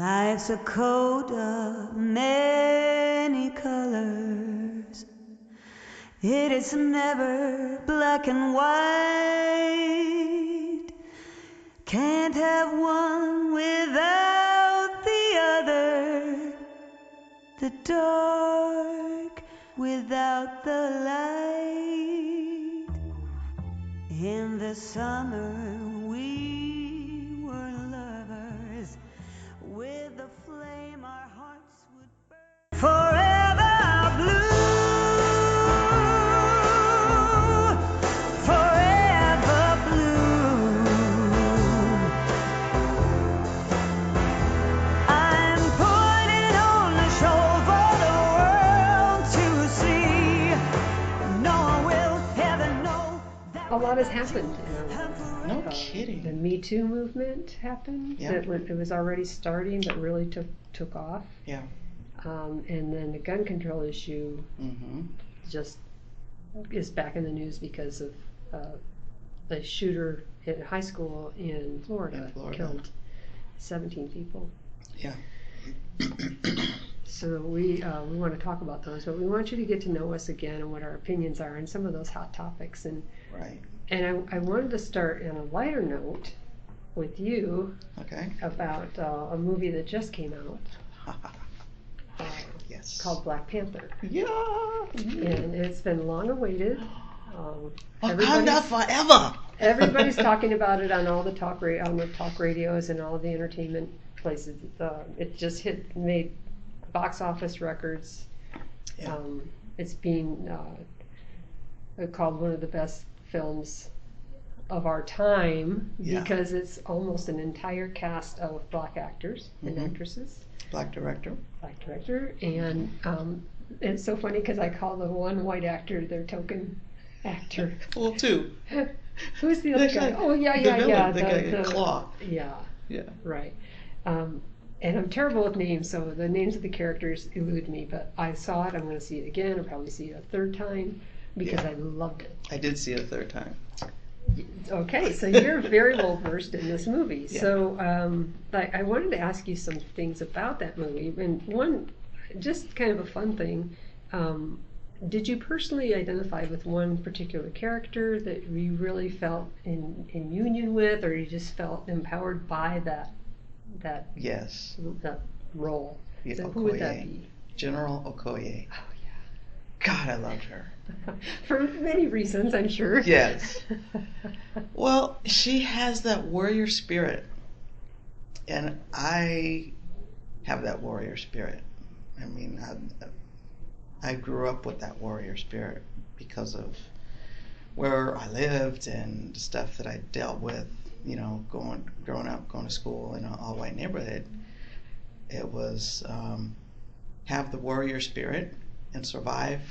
Life's a coat of many colors. It is never black and white. Can't have one without the other. The dark without the light. In the summer we were lovers. With the flame our hearts would burn forever blue, forever blue. I'm putting on a show for the world to see. No one will ever know that A lot has happened in our world. No The kidding. Me Too movement happened. Yeah. It was already starting, but really took off. Yeah. And then the gun control issue Mm-hmm. just is back in the news because of a shooter at a high school in Florida, killed 17 people. Yeah. So we want to talk about those, but we want you to get to know us again and what our opinions are on some of those hot topics. And Right. I wanted to start on a lighter note with you Okay. about a movie that just came out Yes. called Black Panther. Yeah. And it's been long awaited. Wakanda forever. Everybody's talking about it on all the talk radios and all the entertainment places. It just made box office records. Yeah. It's being called one of the best films of our time because it's almost an entire cast of black actors and actresses. Black director. And it's so funny because I call the one white actor their token actor. Well, two. Who's the other guy? Oh, yeah. The guy, Claw. Yeah. Yeah. Right. And I'm terrible with names, so the names of the characters elude me, but I saw it. I'm going to see it again. I'll probably see it a third time because I loved it. I did see it a third time. Okay, so you're very well versed in this movie. Yeah. So I wanted to ask you some things about that movie. And one, just kind of a fun thing, did you personally identify with one particular character that you really felt in union with, or you just felt empowered by that Yes. that role? Yeah, So who would that Okoye. be? General Okoye. Oh, God, I loved her. yeah. For many reasons, I'm sure. Yes. Well, she has that warrior spirit, and I have that warrior spirit. I mean, I grew up with that warrior spirit because of where I lived and the stuff that I dealt with. You know, growing up, going to school in an all-white neighborhood. It was have the warrior spirit and survive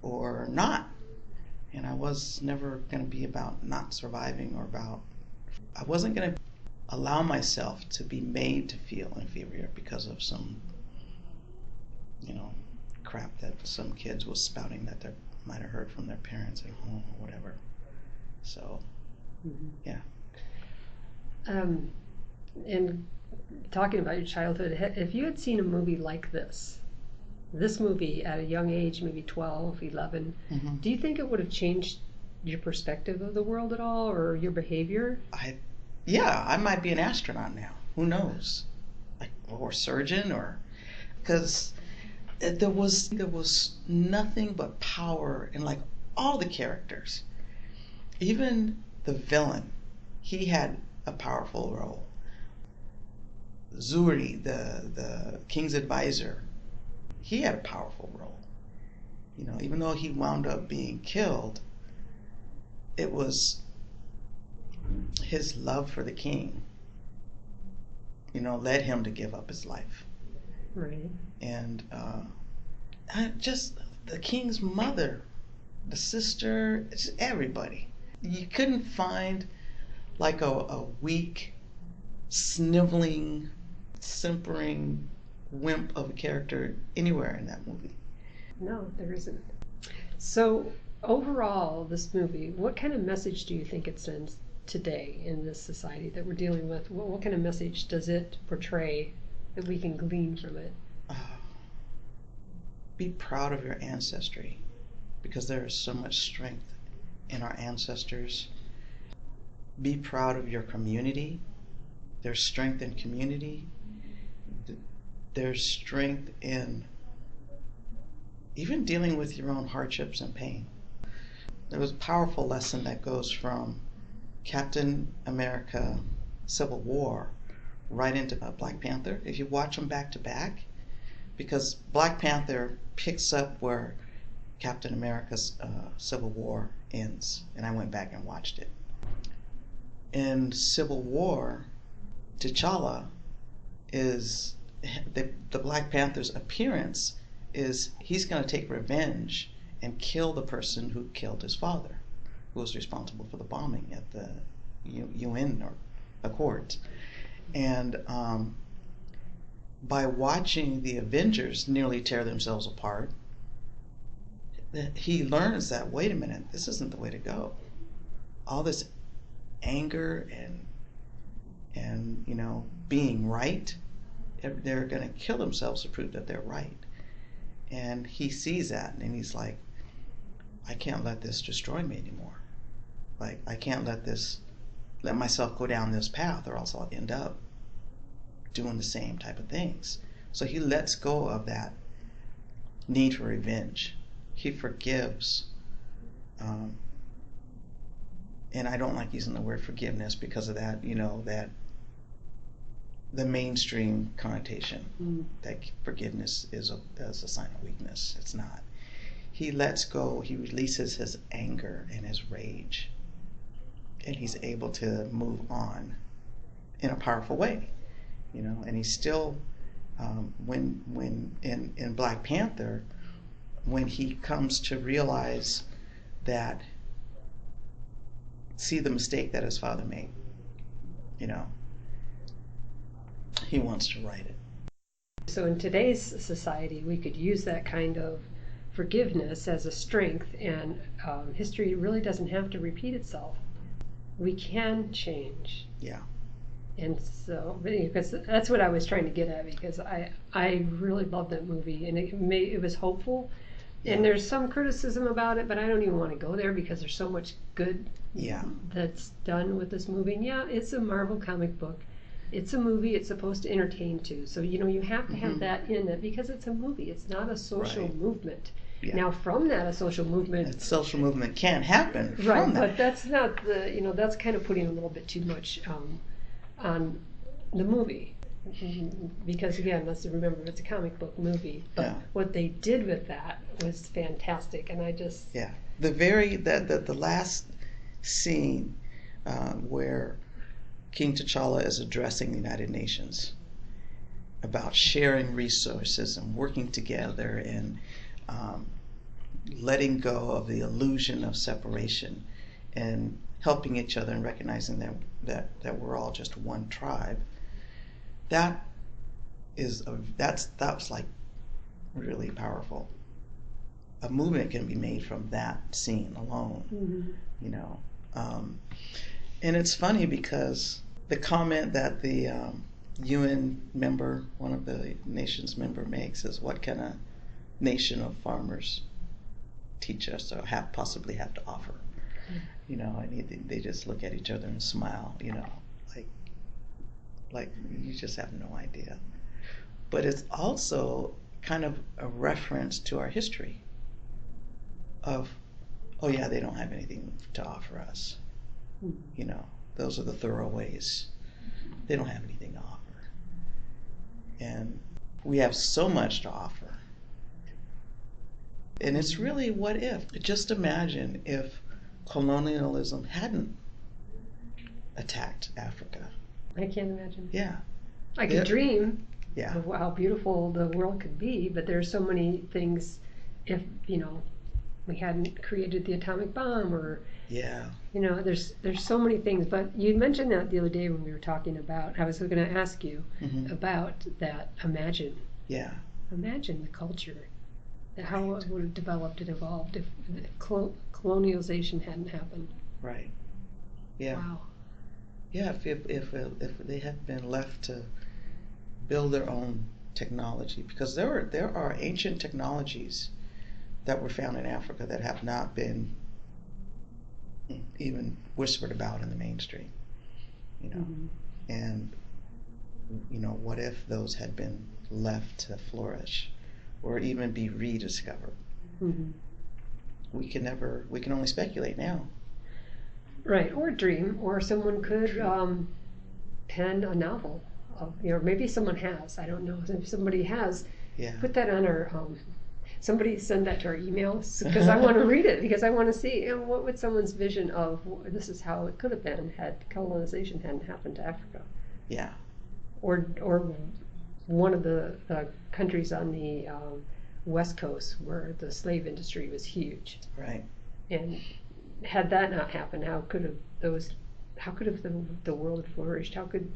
or not. And I was never going to be about not surviving I wasn't going to allow myself to be made to feel inferior because of some, crap that some kids was spouting that they might have heard from their parents at home or whatever. So, yeah. And talking about your childhood, if you had seen a movie like this movie at a young age, maybe 12, 11, do you think it would have changed your perspective of the world at all, or your behavior? I might be an astronaut now. Who knows? Or surgeon, or because there was nothing but power in all the characters. Even the villain, he had a powerful role. Zuri, the king's advisor, he had a powerful role. Even though he wound up being killed, it was his love for the king, led him to give up his life. Right. And just the king's mother, the sister, just everybody. You couldn't find a weak, sniveling, simpering wimp of a character anywhere in that movie. No, there isn't. So overall, this movie, what kind of message do you think it sends today in this society that we're dealing with? What kind of message does it portray that we can glean from it? Be proud of your ancestry, because there is so much strength in our ancestors. Be proud of your community. There's strength in community. There's strength in even dealing with your own hardships and pain. There was a powerful lesson that goes from Captain America Civil War right into Black Panther. If you watch them back to back, because Black Panther picks up where Captain America's Civil War ends, and I went back and watched it. In Civil War, T'Challa is the Black Panther's appearance is he's going to take revenge and kill the person who killed his father, who was responsible for the bombing at the UN Accords. And by watching the Avengers nearly tear themselves apart, he learns that, wait a minute, this isn't the way to go. All this anger and being right, they're going to kill themselves to prove that they're right. And he sees that, and he's like, I can't let this destroy me anymore. Like, I can't let myself go down this path, or else I'll end up doing the same type of things. So he lets go of that need for revenge. He forgives. And I don't like using the word forgiveness because of that, that the mainstream connotation that forgiveness is a sign of weakness. It's not. He lets go, he releases his anger and his rage, and he's able to move on in a powerful way, and he's still, when in Black Panther, when he comes to realize that, see the mistake that his father made, he wants to right it. So in today's society, we could use that kind of forgiveness as a strength, and history really doesn't have to repeat itself. We can change. Yeah. And so, because that's what I was trying to get at, because I really loved that movie, and it was hopeful. Yeah. And there's some criticism about it, but I don't even want to go there because there's so much good that's done with this movie. And yeah, it's a Marvel comic book. It's a movie. It's supposed to entertain too. So, you have to have that in it because it's a movie. It's not a social movement. Yeah. Now, from that, a social movement... A social movement can happen from right, that. but that's not the, that's kind of putting a little bit too much on the movie. Because again, let's remember, it's a comic book movie. But what they did with that was fantastic, and I just... Yeah. The last scene where King T'Challa is addressing the United Nations about sharing resources and working together and letting go of the illusion of separation and helping each other and recognizing that we're all just one tribe. That was like really powerful. A movement can be made from that scene alone, and it's funny because the comment that the UN member, one of the nation's member, makes is, "What can a nation of farmers teach us or possibly have to offer?" And they just look at each other and smile, like you just have no idea. But it's also kind of a reference to our history of, oh yeah, they don't have anything to offer us. Those are the throwaways. They don't have anything to offer. And we have so much to offer. And it's really, what if? Just imagine if colonialism hadn't attacked Africa. I can't imagine. Yeah. I could dream of how beautiful the world could be, but there's so many things if, we hadn't created the atomic bomb or, there's so many things. But you mentioned that the other day when we were talking about, I was going to ask you about that, imagine. Yeah. Imagine the culture, how it would have developed and evolved if colonialization hadn't happened. Right. Yeah. Wow. Yeah, if they had been left to build their own technology, because there are ancient technologies that were found in Africa that have not been even whispered about in the mainstream, you know. Mm-hmm. And you know, what if those had been left to flourish or even be rediscovered? Mm-hmm. We can only speculate now. Right, or dream, or someone could pen a novel. Maybe someone has. I don't know if somebody has. Yeah. Put that on our. Somebody send that to our emails, because I want to read it, because I want to see what would someone's vision of this is how it could have been had colonization hadn't happened to Africa. Yeah. Or one of the countries on the West Coast where the slave industry was huge. Right. And had that not happened, how could have the world flourished? How could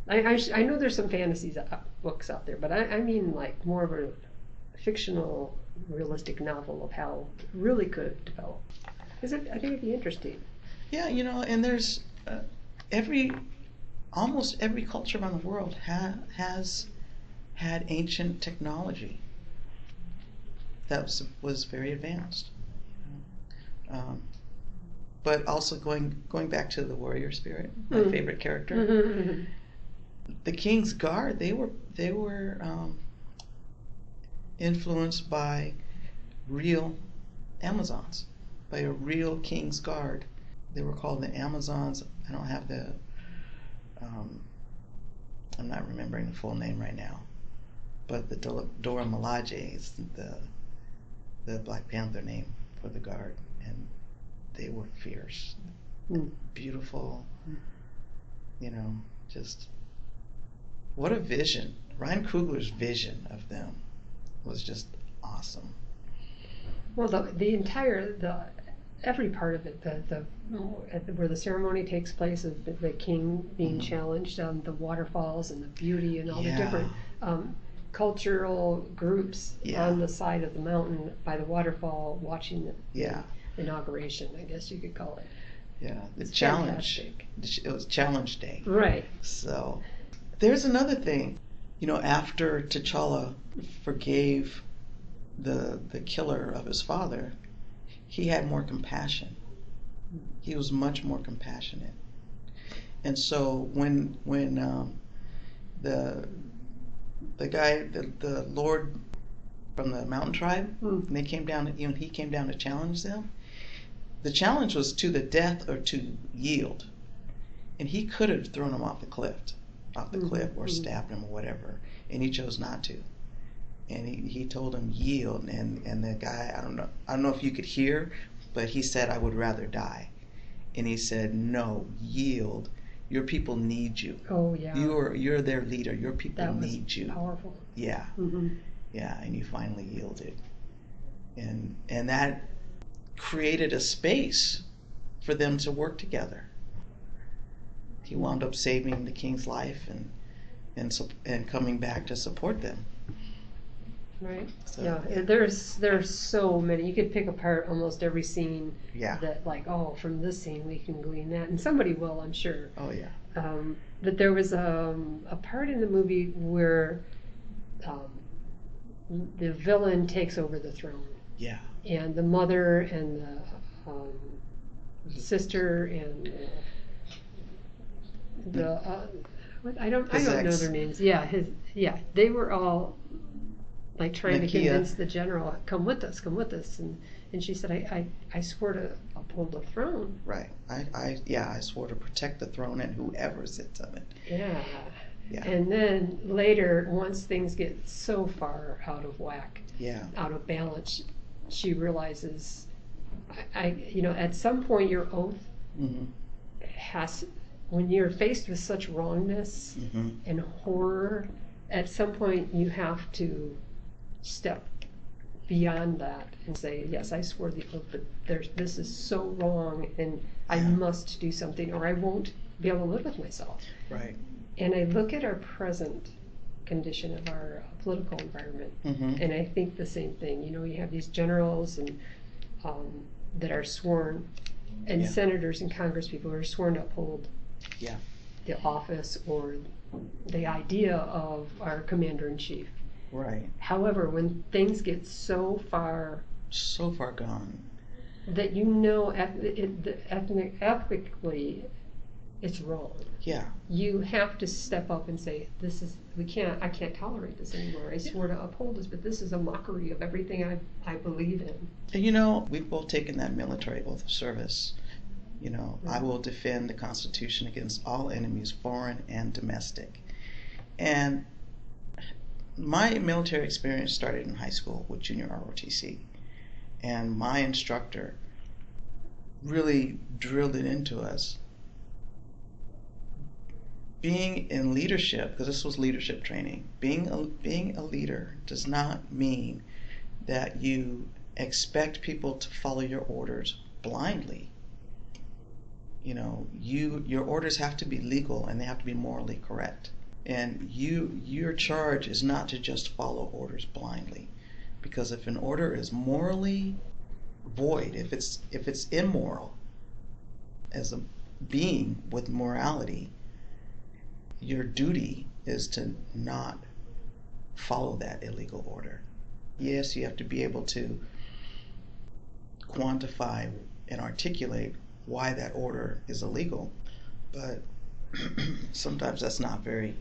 I know there's some fantasies books out there, but I mean like more of a fictional, realistic novel of how it really could have developed. I think it'd be interesting. Yeah, you know, and there's almost every culture around the world has had ancient technology that was very advanced. But also going back to the warrior spirit, my favorite character, Mm-hmm. the King's Guard, they were influenced by real Amazons, by a real King's Guard. They were called the Amazons. I don't have the I'm not remembering the full name right now, but the Dora Milaje is the Black Panther name for the Guard, and they were fierce, beautiful, you know, just what a vision. Ryan Coogler's vision of them was just awesome. Well, every part of it, where the ceremony takes place of the king being challenged, the waterfalls and the beauty and all the different cultural groups on the side of the mountain by the waterfall watching the inauguration, I guess you could call it. Yeah, it's challenge. Fantastic. It was challenge day. Right. So there's another thing, you know, after T'Challa forgave the killer of his father, he had more compassion. He was much more compassionate. And so when the guy, the Lord from the mountain tribe, when they came down, he came down to challenge them, the challenge was to the death or to yield. And he could have thrown him off the cliff or stabbed him or whatever, and he chose not to. And he told him yield, and the guy, I don't know if you could hear, but he said, I would rather die. And he said, no, yield. Your people need you. Oh yeah. You're their leader. Your people need you. Powerful. Yeah. Mm-hmm. Yeah, and he finally yielded. And that created a space for them to work together. He wound up saving the king's life and coming back to support them. Right. So, yeah. There's so many. You could pick apart almost every scene. Yeah. That from this scene we can glean that, and somebody will, I'm sure. Oh yeah. But there was a part in the movie where the villain takes over the throne. Yeah. And the mother and the sister and I don't know their names. Yeah, they were all like trying to convince the general, come with us, and she said, I swore to uphold the throne. Right. I swore to protect the throne and whoever sits on it. Yeah. Yeah. And then later, once things get so far out of whack, out of balance, she realizes, at some point your oath has, when you're faced with such wrongness and horror, at some point you have to step beyond that and say, yes, I swore the oath, but this is so wrong, and I must do something, or I won't be able to live with myself. Right. And I look at our present condition of our political environment, and I think the same thing. You have these generals and that are sworn, and senators and congresspeople who are sworn to uphold the office or the idea of our commander-in-chief. Right. However, when things get so far gone that ethically it's wrong. Yeah. You have to step up and say, I can't tolerate this anymore. I swore to uphold this, but this is a mockery of everything I believe in. And we've both taken that military oath of service. I will defend the Constitution against all enemies, foreign and domestic. And my military experience started in high school with junior ROTC. And my instructor really drilled it into us. Being in leadership, because this was leadership training, being a leader does not mean that you expect people to follow your orders blindly. Your orders have to be legal and they have to be morally correct. And your charge is not to just follow orders blindly, because if an order is morally void, if it's immoral as a being with morality, your duty is to not follow that illegal order. Yes, you have to be able to quantify and articulate why that order is illegal, but sometimes that's not very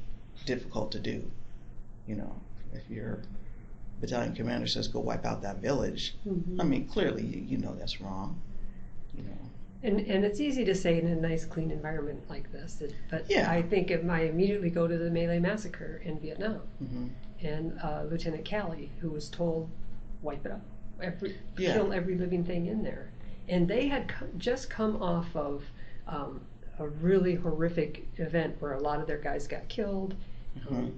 difficult to do. If your battalion commander says go wipe out that village, I mean, clearly you know that's wrong. And it's easy to say in a nice, clean environment like this, but Yeah. I think it might immediately go to the My Lai massacre in Vietnam, Mm-hmm. and Lieutenant Calley, who was told, wipe it up, Yeah. kill every living thing in there. And they had just come off of a really horrific event where a lot of their guys got killed. Mm-hmm.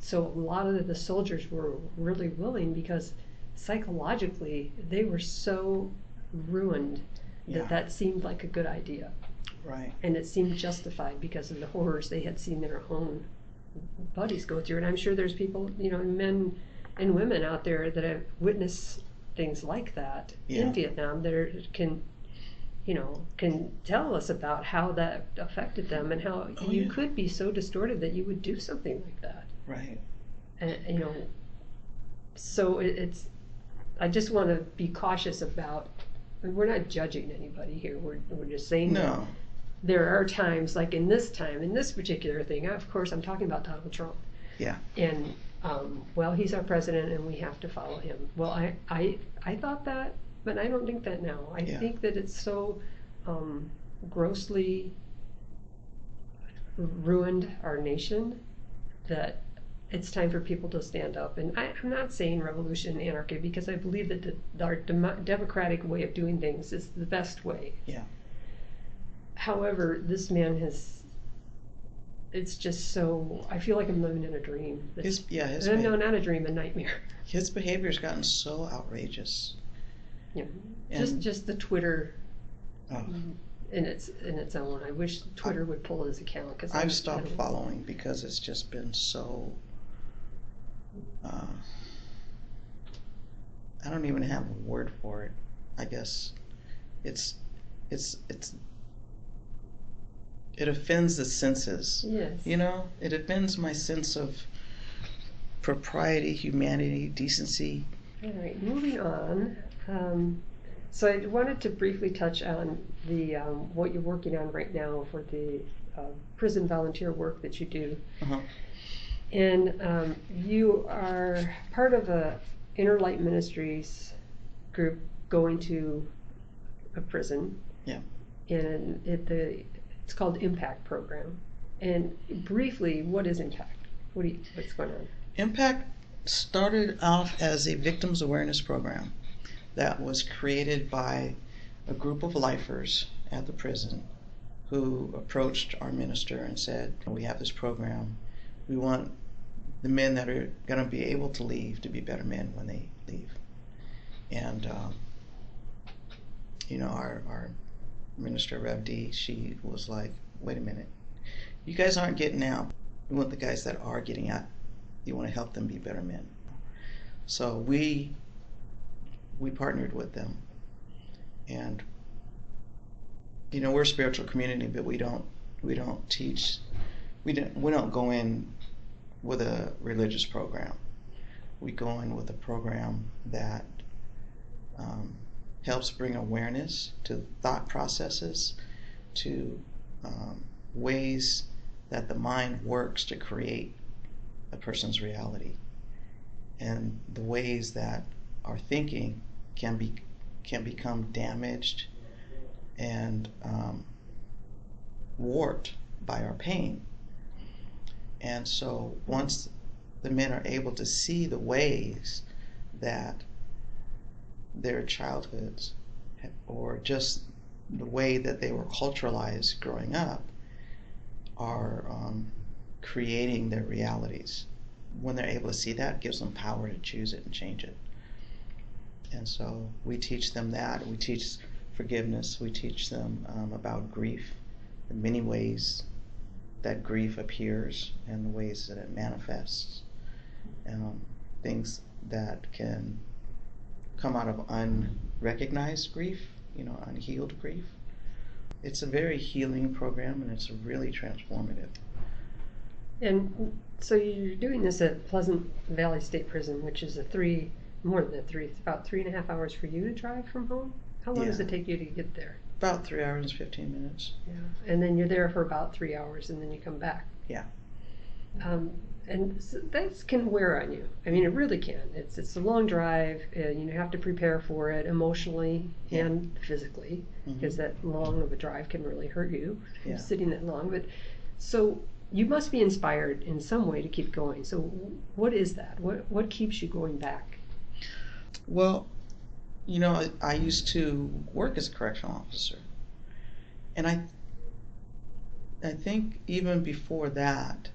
So a lot of the soldiers were really willing, because psychologically they were so ruined that seemed like a good idea. Right. And it seemed justified because of the horrors they had seen their own buddies go through. And I'm sure there's people, men and women out there that have witnessed things like that in Vietnam that can tell us about how that affected them and how you could be so distorted that you would do something like that. Right. And, so it's, I just want to be cautious about, we're not judging anybody here. We're just saying that there are times, like in this particular thing, of course I'm talking about Donald Trump. Yeah. And, he's our president and we have to follow him. Well, I thought that, but I don't think that now. I think that it's so grossly ruined our nation that it's time for people to stand up. And I'm not saying revolution, anarchy, because I believe that our democratic way of doing things is the best way. Yeah. However, this man it's just so, I feel like I'm living in a dream. No, not a dream, a nightmare. His behavior's gotten so outrageous. Yeah. Just the Twitter in its own. I wish Twitter would pull his account, because I've stopped following because it's just been so. I don't even have a word for it. I guess it offends the senses. Yes. It offends my sense of propriety, humanity, decency. All right, moving on. So I wanted to briefly touch on the what you're working on right now for the prison volunteer work that you do. Uh-huh. And you are part of a Inner Light Ministries group going to a prison. Yeah. And it's called Impact Program. And briefly, what is Impact? What's going on? Impact started off as a victims awareness program that was created by a group of lifers at the prison who approached our minister and said, we have this program. We want the men that are going to be able to leave to be better men when they leave. And, our minister, Rev D, she was like, wait a minute. You guys aren't getting out. We want the guys that are getting out. You want to help them be better men. So we partnered with them. And, we're a spiritual community, but we don't teach we don't go in with a religious program. We go in with a program that helps bring awareness to thought processes, to ways that the mind works to create a person's reality, and the ways that our thinking can become damaged and warped by our pain. And so once the men are able to see the ways that their childhoods, or just the way that they were culturalized growing up, are creating their realities, when they're able to see that, it gives them power to choose it and change it. And so we teach them that. We teach forgiveness. We teach them about grief, the many ways that grief appears and the ways that it manifests, things that can come out of unrecognized grief, unhealed grief. It's a very healing program, and it's really transformative. And so you're doing this at Pleasant Valley State Prison, which is more than it's about 3.5 hours for you to drive from home. How long does it take you to get there? About 3 hours and 15 minutes. Yeah, and then you're there for about 3 hours, and then you come back. Yeah. And so that can wear on you. I mean, it really can. It's a long drive. You have to prepare for it emotionally and physically, because that long of a drive can really hurt you, sitting that long. But so you must be inspired in some way to keep going. So what is that? What keeps you going back? Well, I used to work as a correctional officer, and I think even before that,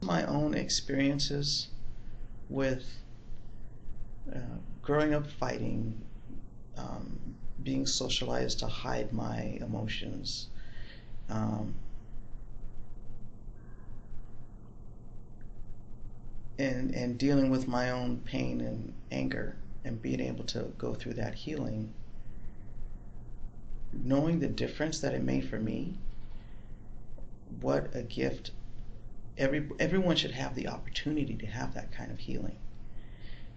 my own experiences with growing up fighting, being socialized to hide my emotions, and dealing with my own pain and anger, and being able to go through that healing, knowing the difference that it made for me. What a gift. Everyone should have the opportunity to have that kind of healing.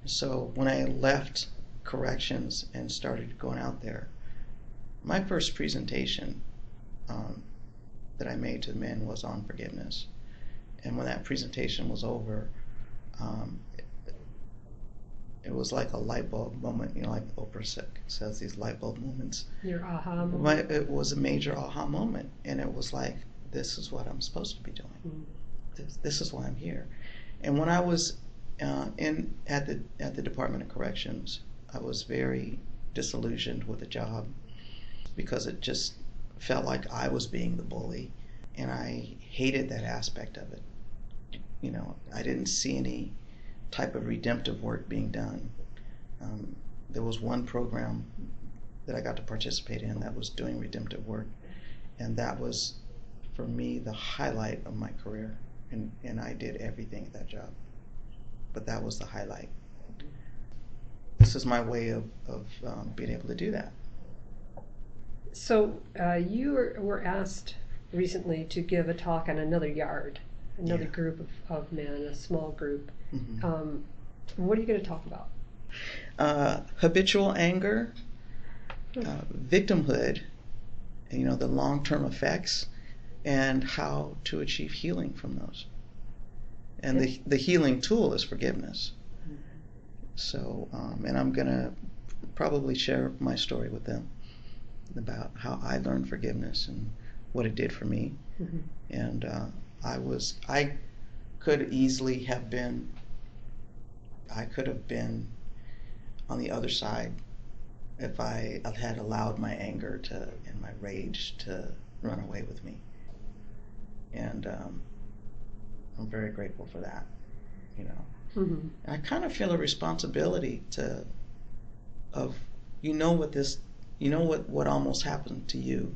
So when I left corrections and started going out there, my first presentation that I made to the men was on forgiveness. And when that presentation was over, it was like a light bulb moment, like Oprah says, these light bulb moments. Your aha moment. It was a major aha moment, and it was like, this is what I'm supposed to be doing. Mm. This is why I'm here. And when I was at the Department of Corrections, I was very disillusioned with the job, because it just felt like I was being the bully, and I hated that aspect of it. I didn't see any type of redemptive work being done. There was one program that I got to participate in that was doing redemptive work, and that was, for me, the highlight of my career. And I did everything at that job, but that was the highlight. This is my way of being able to do that. So you were asked recently to give a talk on another yard, another group of men, a small group. Mm-hmm. What are you going to talk about? Habitual anger, victimhood, the long-term effects, and how to achieve healing from those. And the healing tool is forgiveness. Mm-hmm. So, and I'm going to probably share my story with them about how I learned forgiveness and what it did for me. Mm-hmm. And I could easily have been, on the other side if I had allowed my anger and my rage to run away with me. And I'm very grateful for that, Mm-hmm. And I kind of feel a responsibility what almost happened to you,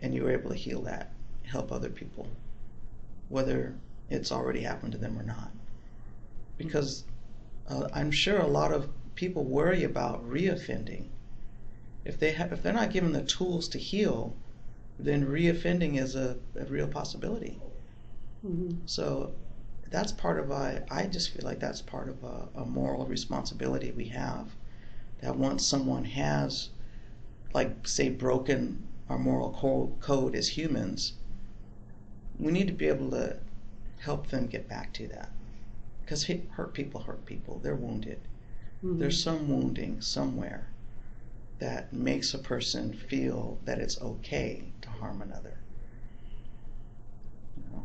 and you were able to heal that, help other people, whether it's already happened to them or not. Because I'm sure a lot of people worry about reoffending. If they're not given the tools to heal, then reoffending is a real possibility. Mm-hmm. So that's part of I just feel like that's part of a moral responsibility we have, that once someone has, like, say, broken our moral code as humans, we need to be able to help them get back to that, because hurt people, they're wounded. Mm-hmm. There's some wounding somewhere that makes a person feel that it's okay to harm another. You know?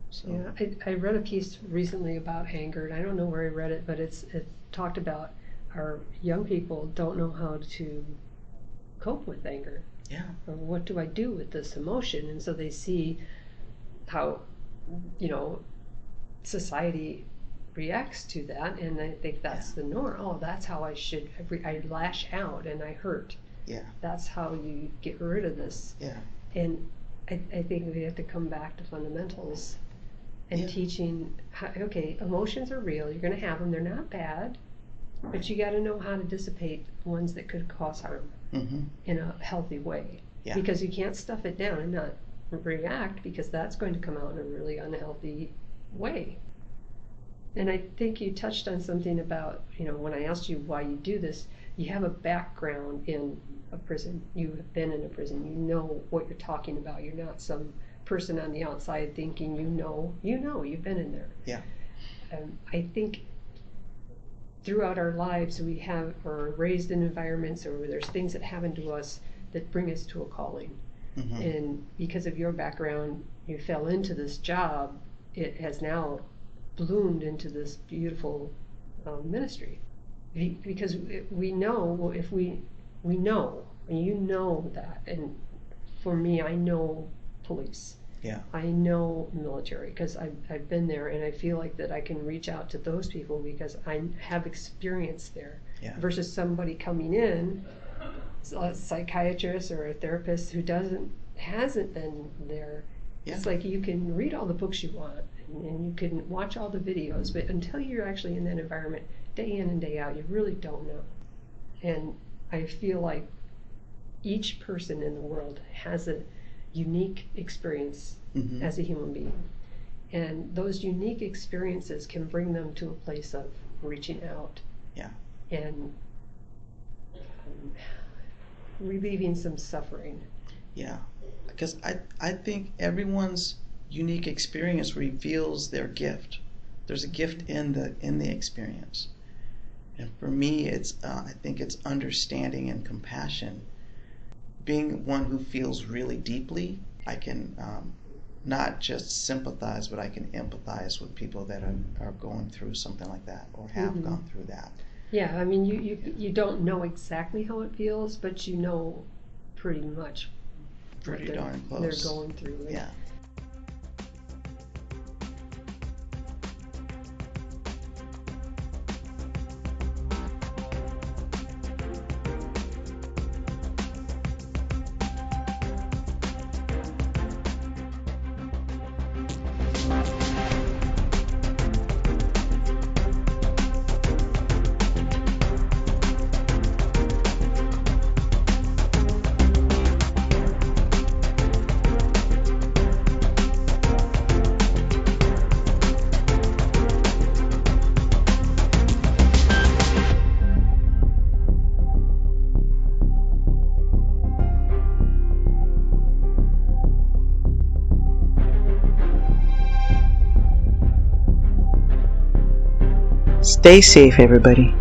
So. Yeah, I read a piece recently about anger, and I don't know where I read it, but it talked about our young people don't know how to cope with anger. Yeah. Or what do I do with this emotion? And so they see how, society reacts to that, and I think that's the norm. Oh, that's how I lash out and I hurt. Yeah. That's how you get rid of this. Yeah. And I think we have to come back to fundamentals and teaching okay, emotions are real, you're going to have them, they're not bad, but you got to know how to dissipate ones that could cause harm in a healthy way. Yeah. Because you can't stuff it down and not react, because that's going to come out in a really unhealthy way. And I think you touched on something about, when I asked you why you do this, you have a background in a prison. You have been in a prison. You know what you're talking about. You're not some person on the outside thinking you've been in there. Yeah. I think throughout our lives we are raised in environments, or there's things that happen to us that bring us to a calling. Mm-hmm. And because of your background, you fell into this job. It has now bloomed into this beautiful ministry, because we know, if we know, and you know that, and for me, I know police. Yeah. I know military, because I've been there, and I feel like that I can reach out to those people because I have experience there. Yeah. Versus somebody coming in, a psychiatrist or a therapist who hasn't been there. Yeah. It's like you can read all the books you want, and you can watch all the videos, but until you're actually in that environment day in and day out, you really don't know. And I feel like each person in the world has a unique experience as a human being, and those unique experiences can bring them to a place of reaching out and relieving some suffering. Yeah, because I think everyone's unique experience reveals their gift. There's a gift in the experience, and for me, I think it's understanding and compassion. Being one who feels really deeply, I can not just sympathize, but I can empathize with people that are going through something like that, or have gone through that. Yeah, I mean, you don't know exactly how it feels, but you know pretty much Pretty darn close. They're going through. Yeah. Stay safe, everybody.